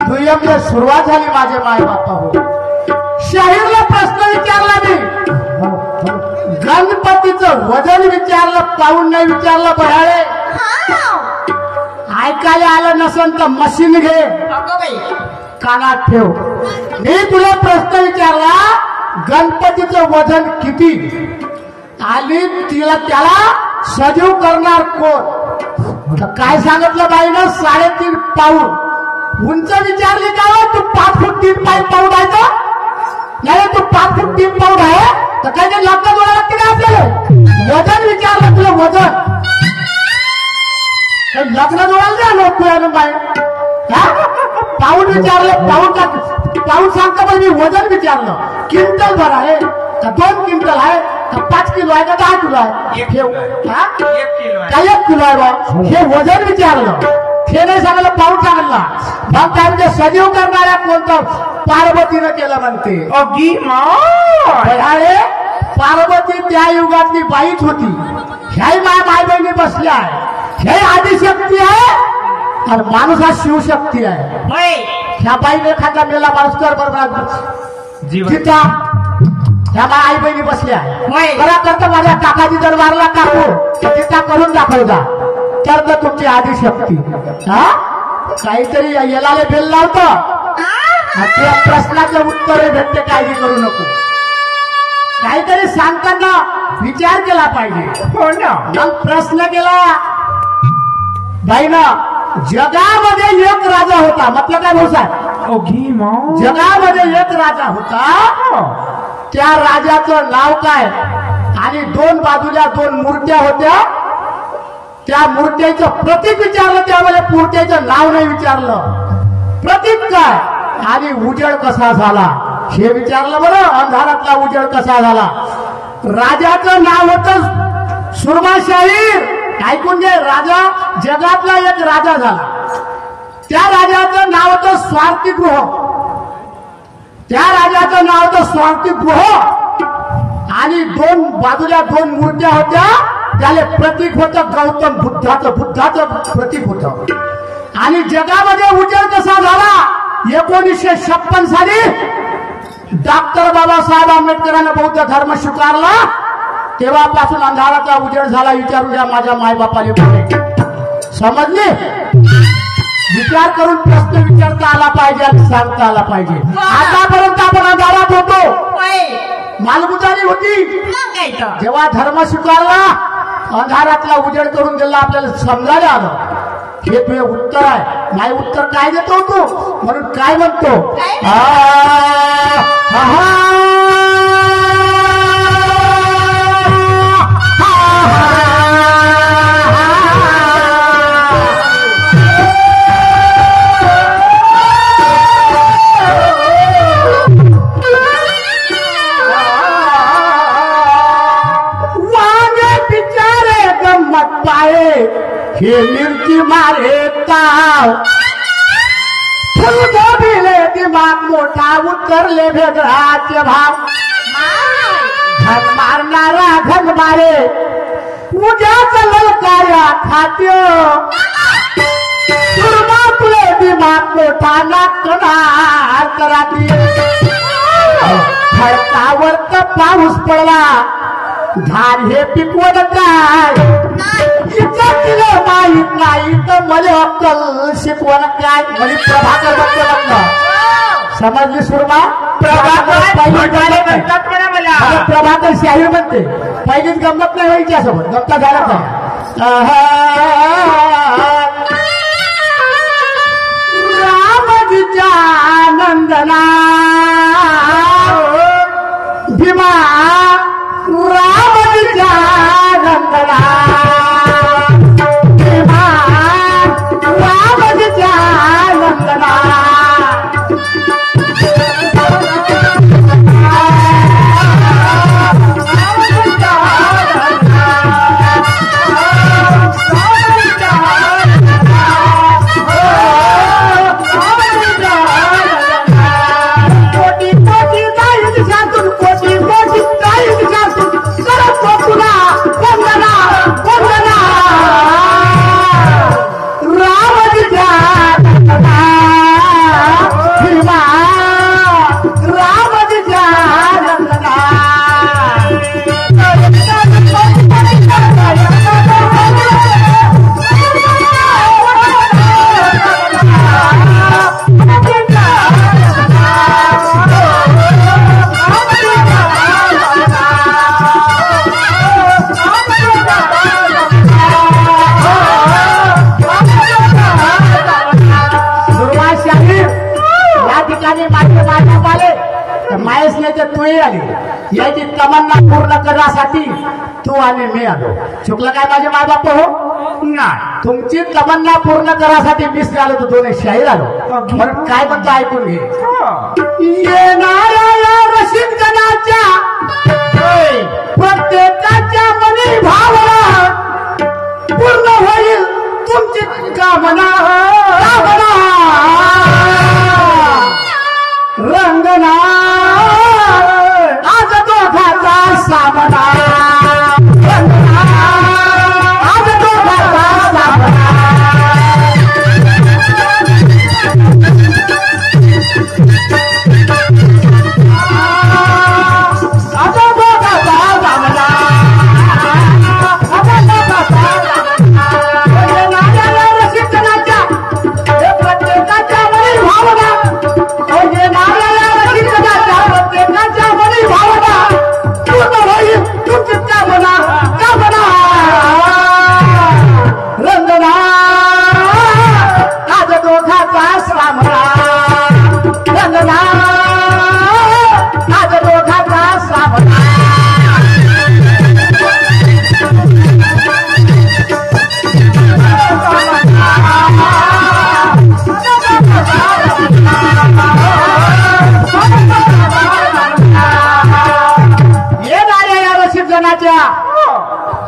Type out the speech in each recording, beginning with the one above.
दुय्यमला सुरुवात झाली माझे माय बापा हो. शाहीरला प्रश्न विचारला मी, गणपतीचं वजन विचारलं, पाऊण नाही विचारलं. बराळे ऐकायला आलं नसन तर मशीन घे कानात ठेव. मी तुला प्रश्न विचारला, गणपतीचं वजन किती आणि त्याला सजीव करणार कोण? काय सांगितलं बाईनं? 3.5 पाऊण. उंच विचारली का? तू 5 फूट 3 पाऊण आहे का? नाही, तू 5 फूट 3 पाऊण आहे तर काय ते लग्न जोडा लागते का आपल्याला? वजन विचारलं तुला, वजन लग्न जोडायला द्या नको बाई. पाऊण विचारलं, पाऊण सांगतो पण मी वजन विचारलं. क्विंटल भर आहे का 2 क्विंटल आहे का 5 किलो आहे का 10 किलो आहे? 1 किलो काय 1 किलो आहे बा? हे वजन विचारलं. हे नाही सांगितलं, पाऊण सांगितला. मग काय म्हणजे सजीव करणाऱ्या कोणतं? पार्वतीनं केलं म्हणते. अरे पार्वती त्या युगातली बाईच होती. ह्याही माय बहिणी बसल्या आहे. हे आदिशक्ती आहे आणि माणूस हा शिवशक्ती आहे. ह्या बाईने एखादा मेला माणूस कर बरोबर गीता ह्या माझ्या आई बहिणी बसल्या बरा करता. माझ्या काकाजी दरबारला काकू गीता करून दाखवता तर तुमची आदिशक्ती. काहीतरी याला बेल लावतं. त्या प्रश्नाचं उत्तर भेटते. काळजी करू नको. काहीतरी सांगताना विचार केला पाहिजे. हो ना. मग प्रश्न केला बाईनं, जगामध्ये एक राजा होता. म्हटलं काय भाऊ साहेब? जगामध्ये एक राजा होता. त्या राजाचं नाव काय? आणि 2 बाजूला 2 मूर्त्या होत्या. त्या मूर्त्याचं प्रतीक विचारलं, त्यावेळेला मूर्त्याचं नाव नाही विचारलं. प्रतीक काय आणि उजेड कसा झाला हे विचारलं. बरं, अंधारातला उजेड कसा झाला? राजाचं नाव होतं सुरमाशाहीर. ऐकून घे, राजा जगातला एक राजा झाला. त्या राजाचं नाव होतं स्वार्थिगृह. त्या राजाचं नाव होतं स्वार्थिगृह आणि 2 बाजूला 2 मूर्त्या होत्या. त्याले प्रतीक होतं गौतम बुद्धाचं प्रतीक होतं. आणि जगामध्ये उजेड कसा झाला? 1956 साली डॉक्टर बाबासाहेब आंबेडकरांना बौद्ध धर्म स्वीकारला. तेव्हापासून अंधाराचा उजेड झाला. विचारू द्या माझ्या मायबापाले. समजले? विचार करून प्रश्न विचारता आला पाहिजे आणि सांगता आला पाहिजे. आतापर्यंत आपण अंधारात होतो, मालगुजारी होती. जेव्हा धर्म स्वीकारला अंधारातला उजेड करून दिला, आपल्याला समजायला आलं. हे तुझे उत्तर आहे. नाही उत्तर काय देतो तू? म्हणून काय म्हणतो? हे मिरची मारे ताव, फुलगोबीले दिमाग मोठा, उतरले भेदराचे भाव. घन मारणारा घन मारे, उद्याच ललकार्या खात्य. सुरमा तुले दिमाग मोठा, नाकणार कराती. खडकावर तर पाऊस पडला, धान हे पिकवत काय? तिला माहित नाही तर मला अक्कल शिकवण काय? म्हणजे प्रभाकर म्हणते म्हणलं. समजली सुरमा? प्रभाकर शाहीर म्हणते. पहिलीच गंमत नाही व्हायची सोबत. गप्पा झाला काय? रामजीच्या नंदना भीमा, रामजीच्या नंदना ठिकाणी माझे मायबाप आले तर मायस नाही तर तूही आली. याची तमन्ना पूर्ण करण्यासाठी तू आणि मी आलो. चुकलं काय माझे मायबाप हो? नाही, तुमची तमन्ना पूर्ण करण्यासाठी मीच आलो तर दोन्ही शाहीर आलो. म्हणून काय म्हणतो ऐकून घे. येणाऱ्या रसिक जनाच्या प्रत्येकाच्या मनी भावना पूर्ण होईल तुमची कामना. रंगना आज दोघाचा सामना. रंगना आज दोघाचा सामना. आज दोघाचा सामना. रसिकनाच्या प्रत्येकाच्या मनी भावना. प्रत्येकाच्या मनी भावना पूर्ण होईल तुमची कामना. कामना रंगना आज दोघाचा सामना. रंगना आज दोघाचा सामना.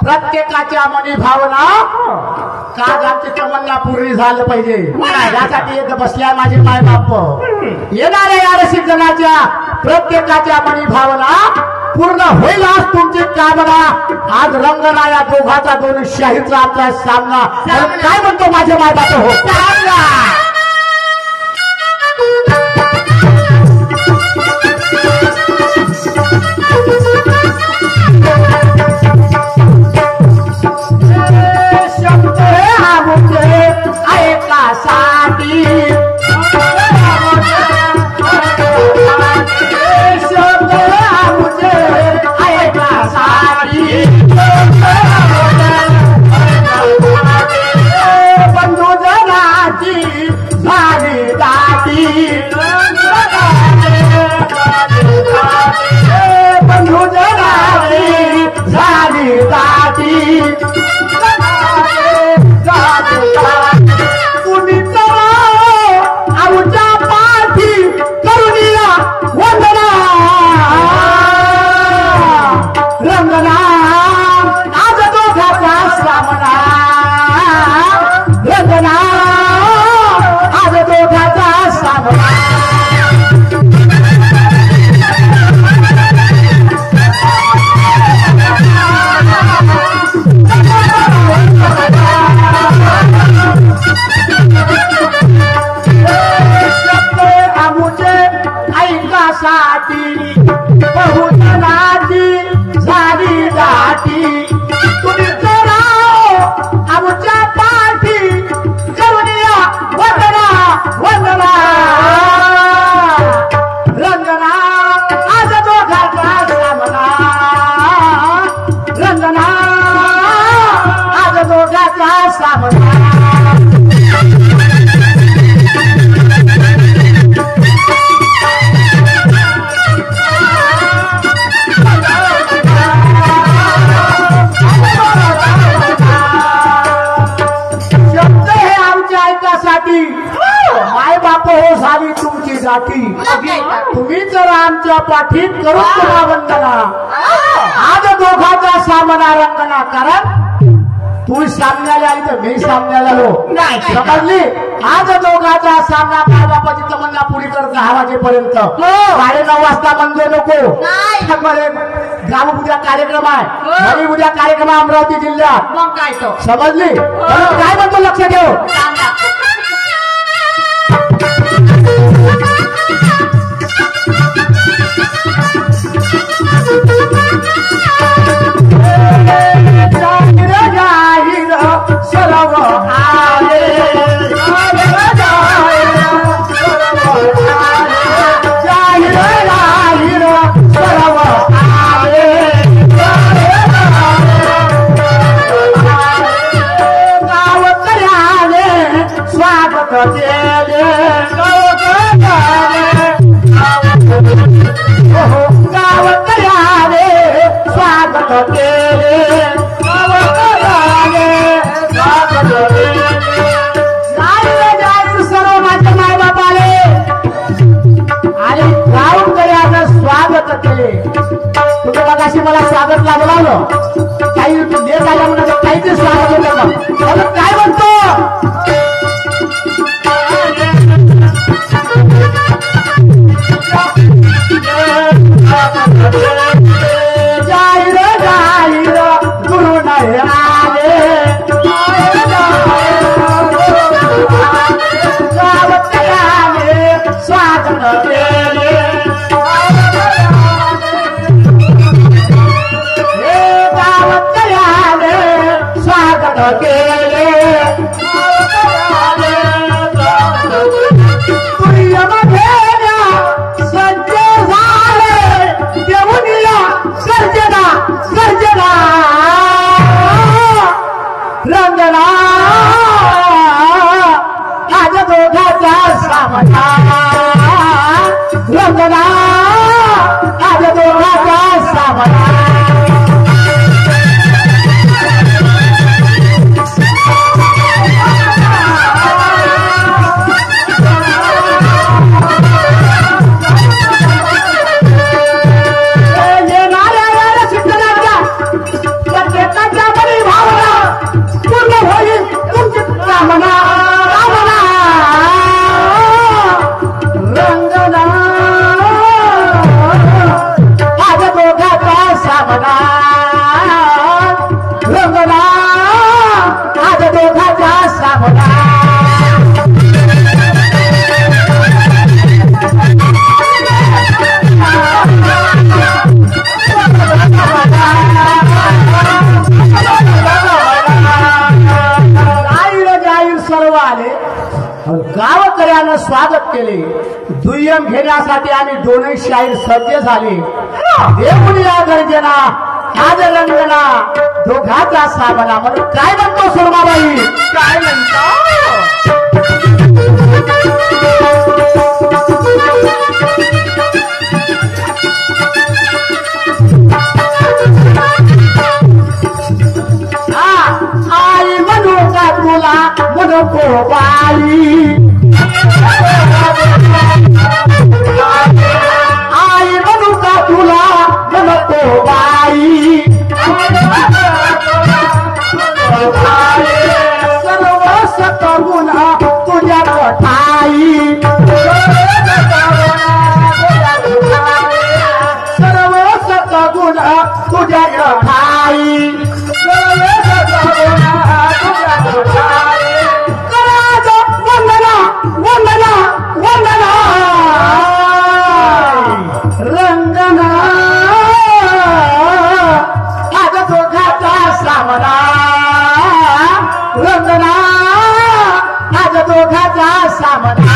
प्रत्येकाच्या मनी भावना काज आमची तमन्ना पूर्ण झालं पाहिजे. यासाठी येत बसल्या माझे माय बाप. येणाऱ्या या रसिक जनाच्या प्रत्येकाच्या मनी भावना पूर्ण होईल आज तुमची कामना. आज रंगना या दोघाचा दोन शाहीचा आमचा सामना. काय म्हणतो माझे माय बाप हो? ऐकासाठी शब्द आमचे ऐकासाठी बंधू जनाची झाली दाटी. बंधू जनाची झाली दाटी. आमच्या पाठी करुणिया वंदना. रंगना आज दोघाचा सामना. रंगना आज दोघाचा सामना. ऐकासाठी बहुजनाची झाली दाटी. तुम्ही राव आमच्या पाठी करुणिया वंदना. वंदना रंगना आज दोघाचा सामना. रंगना आज दोघाचा सामना. माय बाप हो झाली तुमची जाती. तुम्ही जर आमच्या पाठीत करून तुम्हा वंदना. आज दोघाचा सामना. रंगना कारण तू सामन्याला आली तर मी सामन्याला आलो. समजली? आज दोघाचा सामना. माय बापाची तमन्ना पुरी कर 10 वाजेपर्यंत. 9:30 वाजता म्हणजे नको. ग्रामपूजा कार्यक्रम आहे. आणि उद्या कार्यक्रम अमरावती जिल्ह्यात. मग काय तो समजली? काय म्हणतो लक्ष ठेव. सर्व आले. सर्व आले. गाव झालं काही देत आल्या म्हणा काहीतरी स्वागत होतं काय म्हणतो जाहीर जाहीर गुरु नाही आले स्वागत केले गावात स्वागत केले सज्ज झाले देऊनिया सर्जना सर्जना रंगना आज दोघाचा सामना रंगना आज दोघाचा सामना गावकऱ्यानं स्वागत केले दुय्यम घेण्यासाठी आम्ही दोन्ही शाहीर सज्ज झाले देऊन या गर्जना आज रंगना दोघाचा सामना म्हणून काय म्हणतो सुरमाबाई काय म्हणतो आई म्हणू का तुला म्हणू बाई आई म्हणू का तुला म्हणतो बाई सर्व सतगुण तुझ्या ठाई सर्व सतगुण तुझ्या ठाई वंदना वंदना वंदना रंगना आज दोघाचा सामना रंगना आज दोघाचा सामना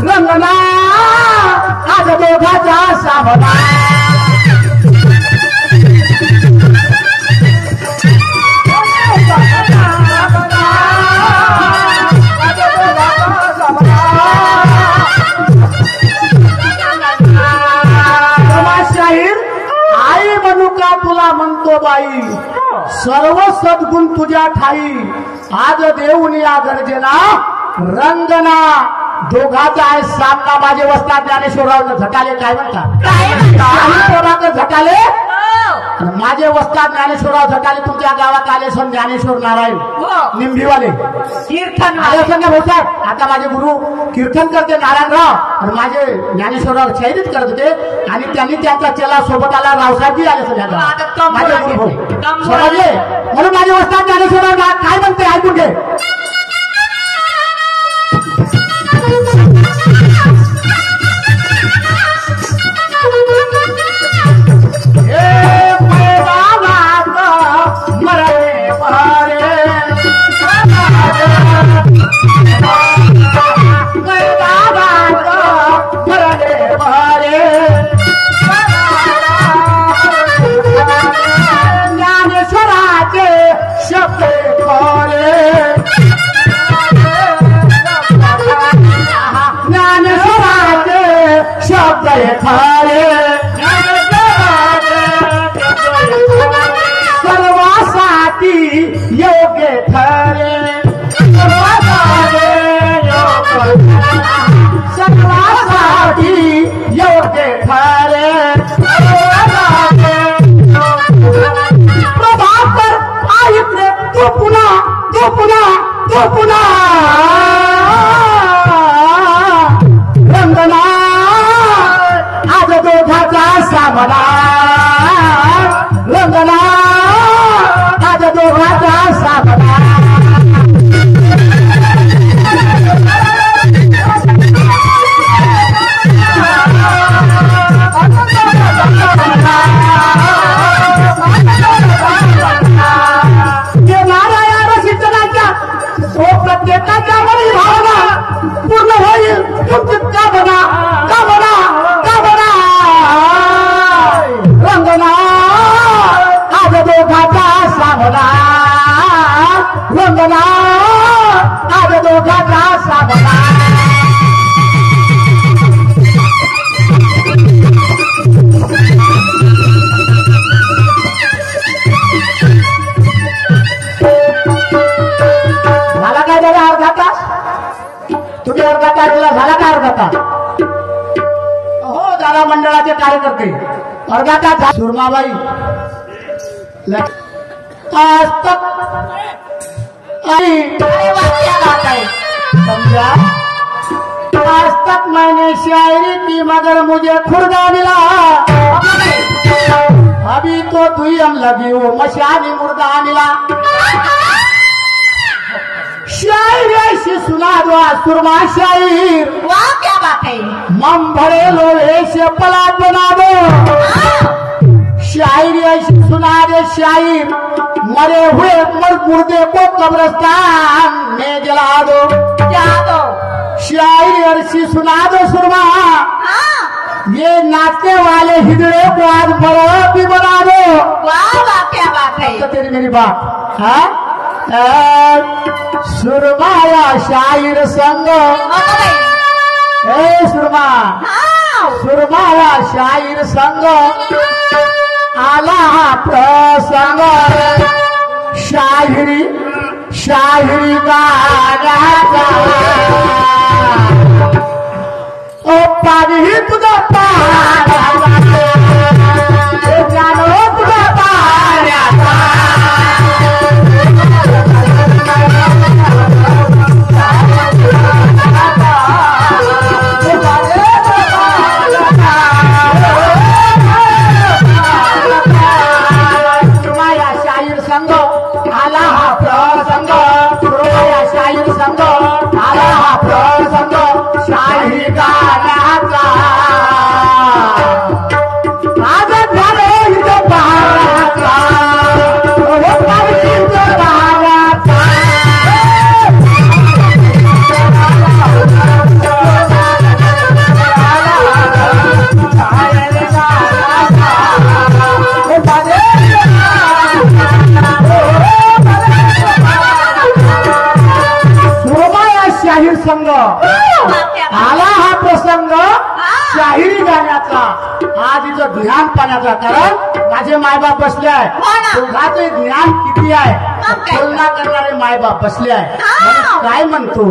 रंगना आज दोघाचा सामना शाहीर आई म्हणू का तुला म्हणतो बाई सर्व सद्गुण तुझ्या ठाई आज देऊन या गरजेला रंगना दोघाचा आहे सामना माझे वस्ताद ज्ञानेश्वरराव झटाले काय म्हणतात प्रभाकर झटाले माझे वस्ताद ज्ञानेश्वरराव झटाले तुमच्या गावात आले सण ज्ञानेश्वर नारायण निंबीवाले कीर्तन आले भाऊसाहेब आता माझे गुरु कीर्तन करते नारायणराव आणि माझे ज्ञानेश्वरराव शाहिरीच करत होते आणि त्यांनी त्यांचा चेला सोबत आला रावसाहेबजी आले सगळ्यांना माझे गुरु समजले म्हणून माझे वस्ताद ज्ञानेश्वरराव काय म्हणते ऐकून घे ज्ञानेश्वरा जय खरे सर्वासाठी योग्य ठरे सर्वासाठी योग्य ठरे प्रभाकर ऐकले तू पुन्हा रंगना आज दोघाचा सामना रंगना आज दोघाचा सामना प्रत्येकाच्या वरील भावना पूर्ण होईल तुमची कामना रंगना आज दोघाचा सामना रंगना आज दोघाचा सामना तुम्ही अर्धा तास दिला झाला का अर्धा तास हो दादा मंडळाचे कार्यकर्ते अर्धा तास सुरमाबाई आज तक समझा आज तक मैंने शायरी की मगर मुझे खुर्दा मिला अभी तो दुयम लगी हो मशानी मुर्दा मिला शायर ऐसी सुना दो सुरमा शायर वाह क्या बात है मम भरे लोहे से पलाट बना दो शायर ऐसी सुना दे शायर मरे हुए मुर्दे को कब्रिस्तान में जला दो क्या दो शायर ऐसी सुना दो सुरमा ये नाचने वाले हिजड़े को आज बड़ा भी बना दो वाह क्या बात है तो तेरी मेरी बात है सुरमाया शायर संग ए सुरमा सुरमाया शायर संग आला प्रसंग शायरी गाण्याचा ओ पाणी तुझा पाण्याचा जानो तुझा पाण्याचा आला हा प्रसंग शाहिरी गाण्याचा आज इथं ध्यान पाण्याचा कारण माझे मायबाप बसले आहे दोघांचे ज्ञान किती आहे तुलना करणारे मायबाप बसले आहे काय म्हणतो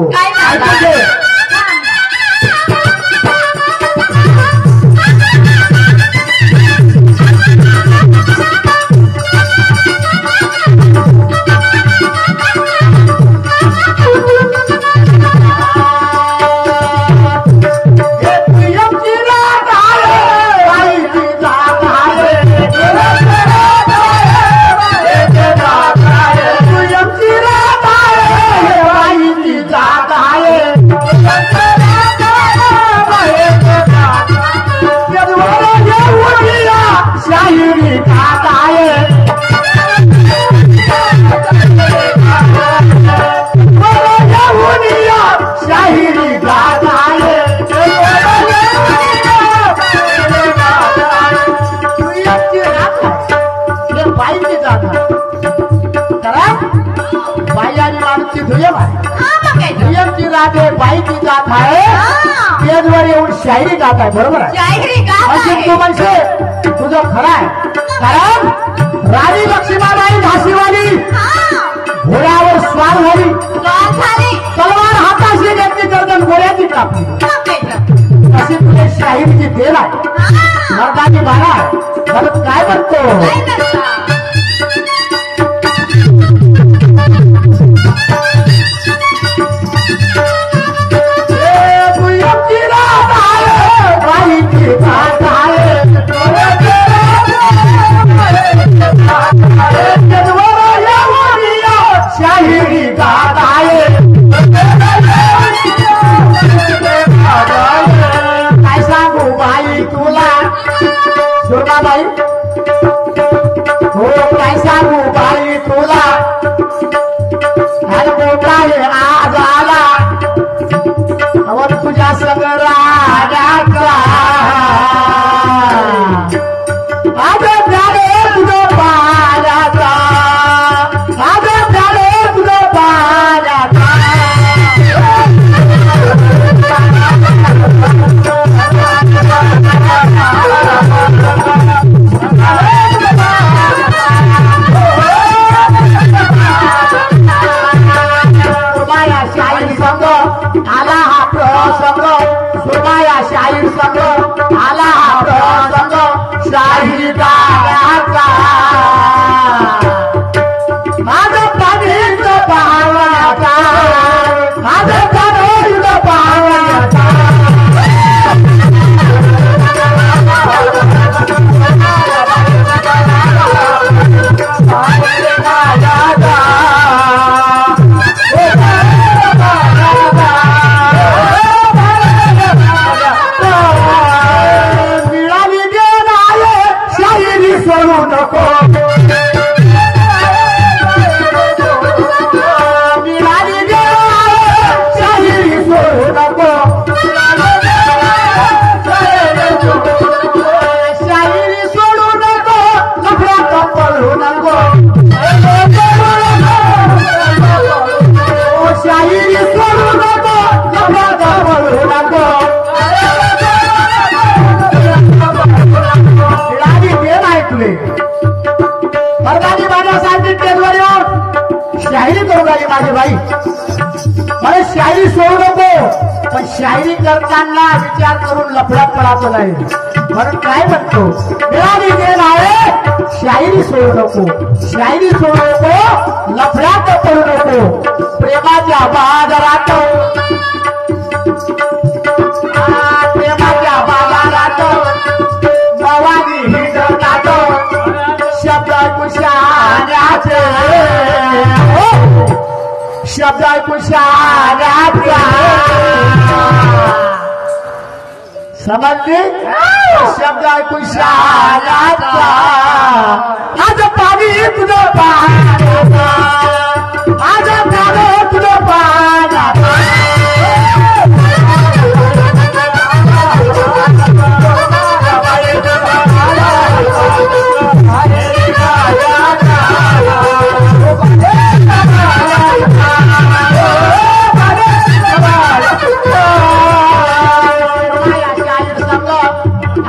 शायरी गात आहे, बरोबर आहे. शायरी गात अशी आहे. तू म्हणशील तुझं खरं आहे. कारण राणी लक्ष्मीबाई झाशीवाली हा, घोड्यावर स्वार झाली, स्वार झाली. तलवार हाताशी घेतली, गर्दन घोड्याची कापली. मग काय तर? अशी तुझे शाहिरीची देण आहे, हा, मर्दानी बाळा आहे. परत काय म्हणतो काय करता? शाहिरी गात आहे. काय सांगू बाई तुला सोना बाई, हो काय सांगू बाई तुला, अरे मोठा आहे आज आला अवर तुझ्या संग राजाचा. आज झाले तुझं पाण्याचा, आज झाले तुझं पाण्याचा. सुमाया शाहीर संघ आला हा प्रसंग, सुमाया शाहीर संघ आला हा प्रसंग, शाहीर गाण्याचा. माझं पाणीच पावण्याचा, माझं पाणीच पावण्याचा. मिळाली देण आहे शाहिरी सोडू नको, मिळाली देण आहे शाहिरी सोडू नको. शाहिरी सोडू नको, लफड्यात पडू नको. शाहिरी सोडू नको, लफड्यात पडू नको. मिळाली देण आहे तुले, मर्दानी माझ्यासाठी टेजवर येऊन शाहिरी करू लागली माझी बाई. मला शाहिरी सोडू नको, पण शाहिरी करताना विचार करून लफड्यात पडायचं नाही. म्हणून काय म्हणतो, मिळाली देण आहे शाहिरी सोडू नको, शाहिरी सोडू नको, लफड्यात पडू नको. प्रेमाच्या बाजारात, प्रेमाच्या बाजारात नवानी हिंडतात, शब्द कुशाण्याचे, शब्द कुशाण्याचा. समजली? शब्द कुशाण्याचा. आज पाणी तुझं पाण्याचा, आज पाणी तुझं पाण्याचा.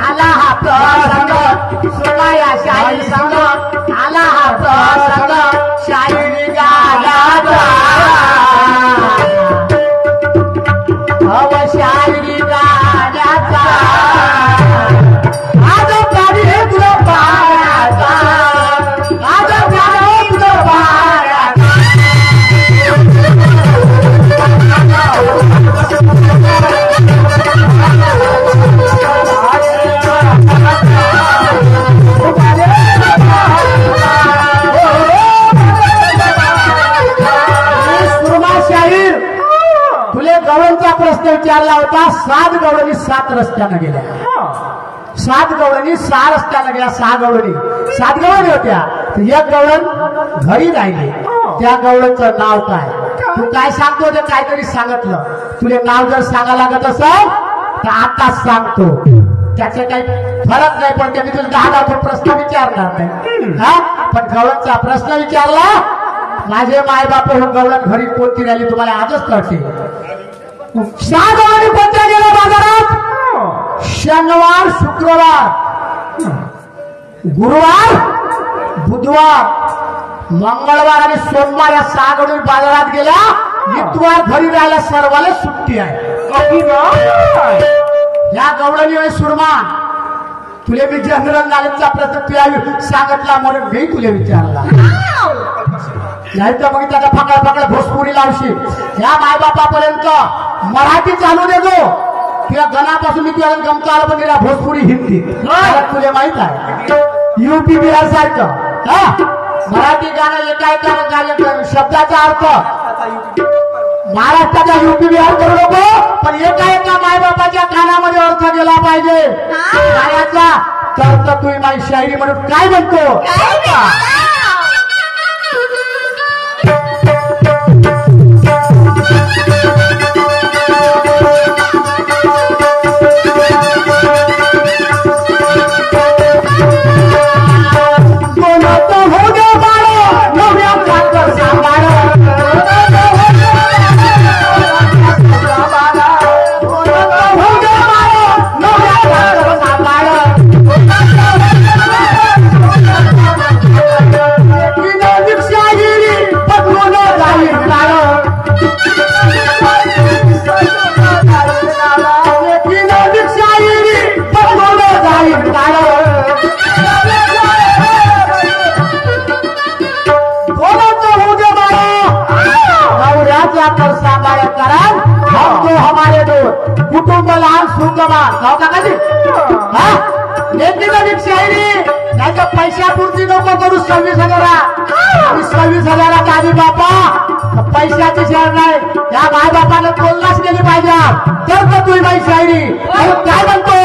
आला हा प्रसंग, सुमाया शाहीर संघ आला हा प्रसंग, शाहिरी गाण्याचा. हव शाहिरी गाण्याचा. आज पाणी तुझं पाण्याचा, आज पाणी तुझं पाण्याचा. तुले गवळणचा प्रश्न विचारला होता. 7 गवळणी 7 रस्त्यानं गेल्या, 7 गवळणी 6 रस्त्यानं गेल्या. 6 गवळणी 7 गवळणी होत्या, तर एक गवळण घरी राहिली. त्या गवळणचं नाव काय? तू काय सांगतो ते काहीतरी सांगितलं. तुले नाव जर सांगा लागत असेल तर आताच सांगतो, त्याचे काही फरक नाही पडते. मी तुला 10 प्रश्न विचारणार नाही, हा. पण गवळणचा प्रश्न विचारला, माझे मायबाप हो गवळण घरी कोणती राहिली तुम्हाला आजच कळते. 6 गवळणी कोणत्या गेल्या बाजारात? शनिवार शुक्रवार गुरुवार बुधवार मंगळवार आणि सोमवार या 6 गवळणी बाजारात गेल्या. इतवार घरी राहायला सर्वाला सुट्टी आहे. या गवळणी सुरमा तुले मी जनरल नॉलेजचा प्रश्न तुला सांगितला म्हणून मी तुला विचारला. नाही तर मग त्याचा फकड फकड भोजपुरी लावशील. या मायबापापर्यंत मराठी चालू देतो. तुला गणापासून मी तुला गमतो आलं पण तिला भोजपुरी हिंदी तुला माहित आहे. युपी बिहार सारखं मराठी गाणं एका शब्दाचा अर्थ महाराष्ट्राचा युपी बिहार करू नको पण एका मायबापाच्या कानामध्ये अर्थ गेला पाहिजे. गाण्याचा तर तुम्ही माझी शायरी म्हणून काय म्हणतो. कुटुंब लहान सुंदमान शायरी नाही तर पैशापुरती नको करू. 26,000 26,000 आधी बापा पैशाची शेअर नाही. या माय बापाने 2 लाख गेली पाहिजे तर तुम्ही माझी शायरी काय म्हणतो.